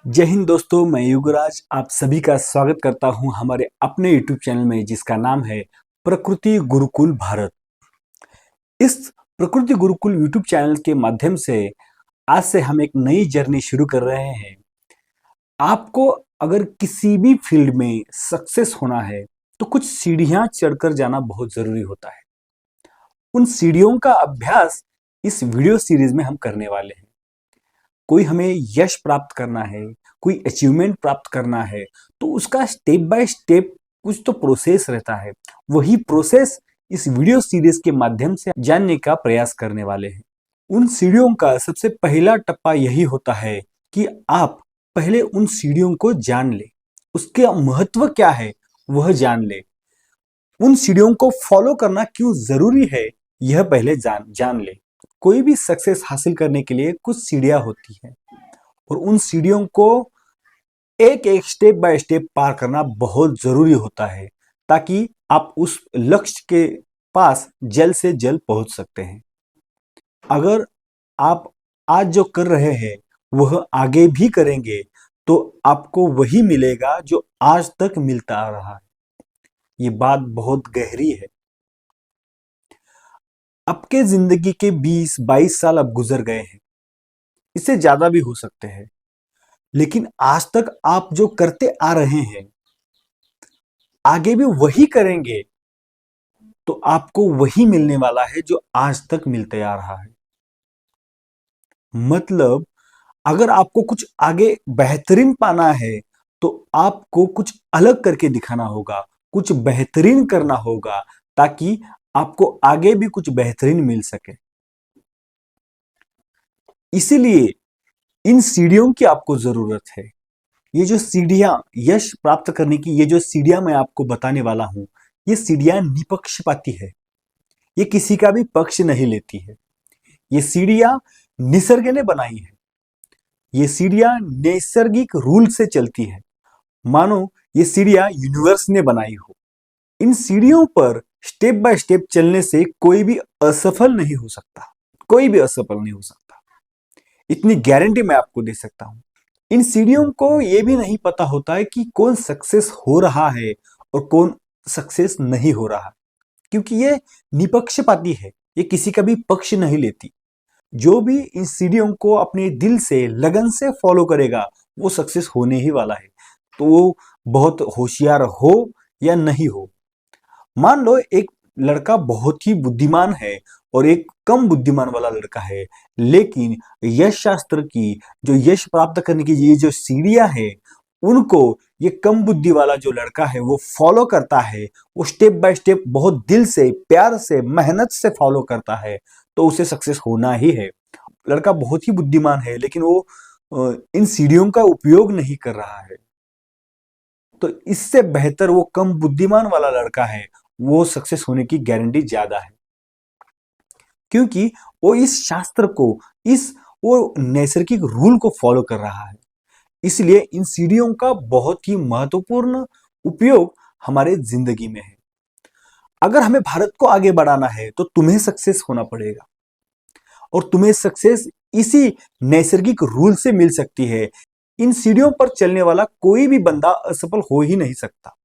जय हिंद दोस्तों, मैं युगराज आप सभी का स्वागत करता हूं हमारे अपने YouTube चैनल में जिसका नाम है प्रकृति गुरुकुल भारत। इस प्रकृति गुरुकुल YouTube चैनल के माध्यम से आज से हम एक नई जर्नी शुरू कर रहे हैं। आपको अगर किसी भी फील्ड में सक्सेस होना है तो कुछ सीढ़ियां चढ़कर जाना बहुत जरूरी होता है। उन सीढ़ियों का अभ्यास इस वीडियो सीरीज में हम करने वाले हैं। कोई हमें यश प्राप्त करना है, कोई अचीवमेंट प्राप्त करना है, तो उसका स्टेप बाय स्टेप कुछ तो प्रोसेस रहता है। वही प्रोसेस इस वीडियो सीरीज के माध्यम से जानने का प्रयास करने वाले हैं। उन सीढ़ियों का सबसे पहला टप्पा यही होता है कि आप पहले उन सीढ़ियों को जान ले, उसका महत्व क्या है वह जान ले। उन सीढ़ियों को फॉलो करना क्यों जरूरी है यह पहले जान ले। कोई भी सक्सेस हासिल करने के लिए कुछ सीढ़ियां होती हैं और उन सीढ़ियों को एक एक स्टेप बाय स्टेप पार करना बहुत जरूरी होता है ताकि आप उस लक्ष्य के पास जल्द से जल्द पहुंच सकते हैं। अगर आप आज जो कर रहे हैं वह आगे भी करेंगे तो आपको वही मिलेगा जो आज तक मिलता आ रहा है। ये बात बहुत गहरी है। आपके जिंदगी के 20-22 साल अब गुजर गए हैं, इससे ज्यादा भी हो सकते हैं, लेकिन आज तक आप जो करते आ रहे हैं आगे भी वही करेंगे तो आपको वही मिलने वाला है जो आज तक मिलते आ रहा है। मतलब अगर आपको कुछ आगे बेहतरीन पाना है तो आपको कुछ अलग करके दिखाना होगा, कुछ बेहतरीन करना होगा ताकि आपको आगे भी कुछ बेहतरीन मिल सके। इसीलिए इन सीढ़ियों की आपको जरूरत है। ये जो सीढ़ियां यश प्राप्त करने की, ये जो सीढ़ियां मैं आपको बताने वाला हूं, ये सीढ़ियां निपक्षपाती है। ये किसी का भी पक्ष नहीं लेती है। ये सीढ़ियां निसर्ग ने बनाई है। ये सीढ़ियां नैसर्गिक रूल से चलती है, मानो ये सीढ़ियां यूनिवर्स ने बनाई हो। इन सीढ़ियों पर स्टेप बाय स्टेप चलने से कोई भी असफल नहीं हो सकता, कोई भी असफल नहीं हो सकता। इतनी गारंटी मैं आपको दे सकता हूं। इन सीढ़ियों को यह भी नहीं पता होता है कि कौन सक्सेस हो रहा है और कौन सक्सेस नहीं हो रहा, क्योंकि ये निपक्षपाती है। ये किसी का भी पक्ष नहीं लेती। जो भी इन सीढ़ियों को अपने दिल से लगन से फॉलो करेगा वो सक्सेस होने ही वाला है, तो वो बहुत होशियार हो या नहीं हो। मान लो एक लड़का बहुत ही बुद्धिमान है और एक कम बुद्धिमान वाला लड़का है, लेकिन यश शास्त्र की जो यश प्राप्त करने की ये जो सीढ़ियां है उनको ये कम बुद्धि वाला जो लड़का है वो फॉलो करता है। वो स्टेप बाय स्टेप बहुत दिल से, प्यार से, मेहनत से फॉलो करता है तो उसे सक्सेस होना ही है। लड़का बहुत ही बुद्धिमान है लेकिन वो इन सीढ़ियों का उपयोग नहीं कर रहा है, तो इससे बेहतर वो कम बुद्धिमान वाला लड़का है, वो सक्सेस होने की गारंटी ज्यादा है, क्योंकि वो इस शास्त्र को, इस वो नैसर्गिक रूल को फॉलो कर रहा है। इसलिए इन सीढ़ियों का बहुत ही महत्वपूर्ण उपयोग हमारे जिंदगी में है। अगर हमें भारत को आगे बढ़ाना है तो तुम्हें सक्सेस होना पड़ेगा और तुम्हें सक्सेस इसी नैसर्गिक रूल से मिल सकती है। इन सीढ़ियों पर चलने वाला कोई भी बंदा असफल हो ही नहीं सकता।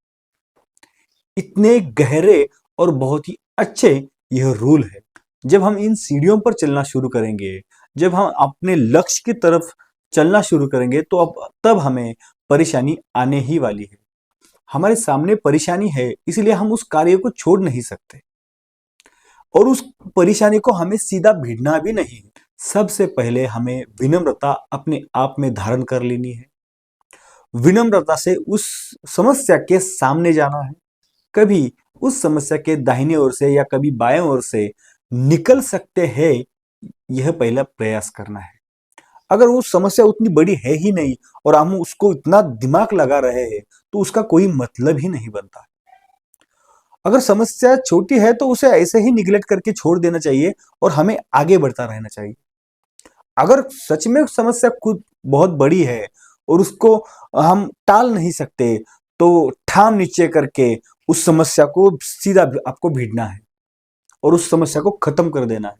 इतने गहरे और बहुत ही अच्छे यह रूल है। जब हम इन सीढ़ियों पर चलना शुरू करेंगे, जब हम अपने लक्ष्य की तरफ चलना शुरू करेंगे तो अब तब हमें परेशानी आने ही वाली है। हमारे सामने परेशानी है, इसलिए हम उस कार्य को छोड़ नहीं सकते और उस परेशानी को हमें सीधा भिड़ना भी नहीं है। सबसे पहले हमें विनम्रता अपने आप में धारण कर लेनी है। विनम्रता से उस समस्या के सामने जाना है। कभी उस समस्या के दाहिने ओर से या कभी बाएं ओर से निकल सकते हैं, यह पहला प्रयास करना है। अगर वो समस्या उतनी बड़ी है ही नहीं और हम उसको इतना दिमाग लगा रहे हैं तो उसका कोई मतलब ही नहीं बनता। अगर समस्या छोटी है तो उसे ऐसे ही निगलेक्ट करके छोड़ देना चाहिए और हमें आगे बढ़ता रहना चाहिए। अगर सच में समस्या खुद बहुत बड़ी है और उसको हम टाल नहीं सकते तो ठाम नीचे करके उस समस्या को सीधा आपको भिड़ना है और उस समस्या को खत्म कर देना है।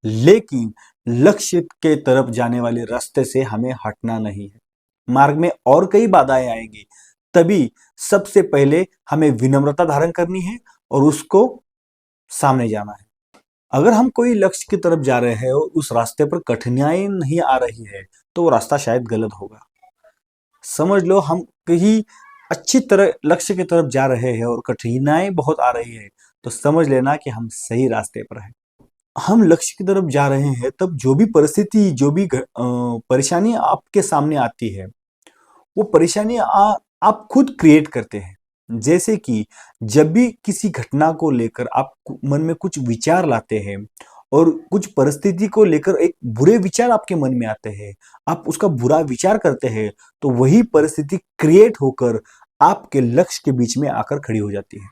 लेकिन लक्ष्य के तरफ जाने वाले रास्ते से हमें हटना नहीं है। मार्ग में और कई बाधाएं आएंगी, तभी सबसे पहले हमें विनम्रता धारण करनी है और उसको सामने जाना है। अगर हम कोई लक्ष्य की तरफ जा रहे हैं और उस रास्ते पर कठिनाई नहीं आ रही है, तो वो रास्ता शायद गलत होगा। समझ लो हम कहीं अच्छी तरह लक्ष्य की तरफ जा रहे हैं और कठिनाई बहुत आ रही है, तो समझ लेना कि हम सही रास्ते पर हैं। हम लक्ष्य की तरफ जा रहे हैं, तब जो भी परिस्थिति, जो भी परेशानी आपके सामने आती है, वो परेशानी आप खुद क्रिएट करते हैं। जैसे कि जब भी किसी घटना को लेकर आप मन में कुछ विचार लाते हैं और कुछ परिस्थिति को लेकर एक बुरे विचार आपके मन में आते हैं, आप उसका बुरा विचार करते हैं, तो वही परिस्थिति क्रिएट होकर आपके लक्ष्य के बीच में आकर खड़ी हो जाती है।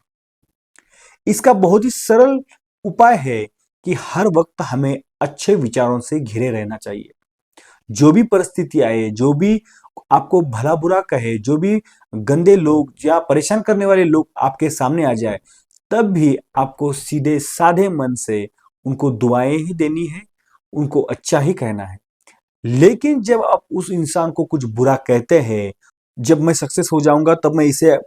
इसका बहुत ही सरल उपाय है कि हर वक्त हमें अच्छे विचारों से घिरे रहना चाहिए। जो भी परिस्थिति आए, जो भी आपको भला बुरा कहे, जो भी गंदे लोग या परेशान करने वाले लोग आपके सामने आ जाए, तब भी आपको सीधे साधे मन से उनको दुआएं ही देनी है, उनको अच्छा ही कहना है। लेकिन जब आप उस इंसान को कुछ बुरा कहते हैं, जब मैं सक्सेस हो जाऊंगा तब मैं इसे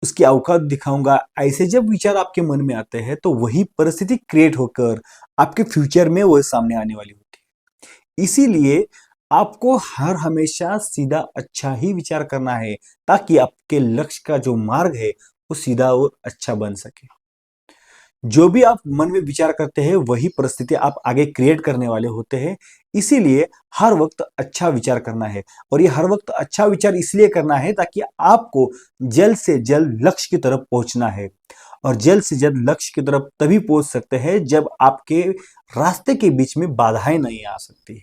उसकी औकात दिखाऊंगा, ऐसे जब विचार आपके मन में आते हैं, तो वही परिस्थिति क्रिएट होकर आपके फ्यूचर में वो सामने आने वाली होती है। इसीलिए आपको हर हमेशा सीधा अच्छा ही विचार करना है, ताकि आपके लक्ष्य का जो मार्ग है वो सीधा और अच्छा बन सके। जो भी आप मन में विचार करते हैं, वही परिस्थिति आप आगे क्रिएट करने वाले होते हैं। इसीलिए हर वक्त अच्छा विचार करना है, और ये हर वक्त अच्छा विचार इसलिए करना है ताकि आपको जल्द से जल्द लक्ष्य की तरफ पहुंचना है। और जल्द से जल्द लक्ष्य की तरफ तभी पहुंच सकते हैं जब आपके रास्ते के बीच में बाधाएं नहीं आ सकती।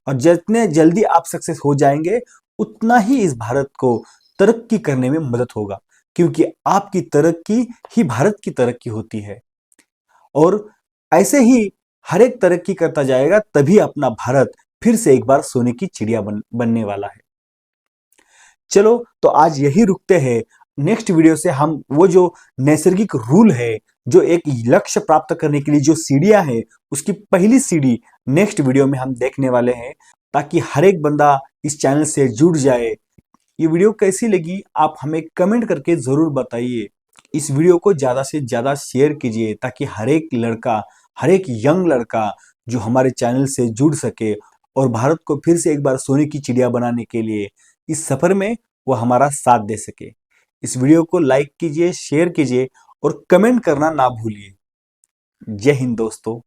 और जितने जल्दी आप सक्सेस हो जाएंगे, उतना ही इस भारत को तरक्की करने में मदद होगा, क्योंकि आपकी तरक्की ही भारत की तरक्की होती है। और ऐसे ही हर एक तरक्की करता जाएगा, तभी अपना भारत फिर से एक बार सोने की चिड़िया बनने वाला है। चलो, तो आज यही रुकते हैं। नेक्स्ट वीडियो से हम वो जो नैसर्गिक रूल है, जो एक लक्ष्य प्राप्त करने के लिए जो सीढ़ियां है, उसकी पहली सीढ़ी नेक्स्ट वीडियो में हम देखने वाले हैं, ताकि हर एक बंदा इस चैनल से जुड़ जाए। ये वीडियो कैसी लगी आप हमें कमेंट करके जरूर बताइए। इस वीडियो को ज्यादा से ज्यादा शेयर कीजिए, ताकि हर एक लड़का, हर एक यंग लड़का जो हमारे चैनल से जुड़ सके और भारत को फिर से एक बार सोने की चिड़िया बनाने के लिए इस सफर में वो हमारा साथ दे सके। इस वीडियो को लाइक कीजिए, शेयर कीजिए और कमेंट करना ना भूलिए। जय हिंद दोस्तों।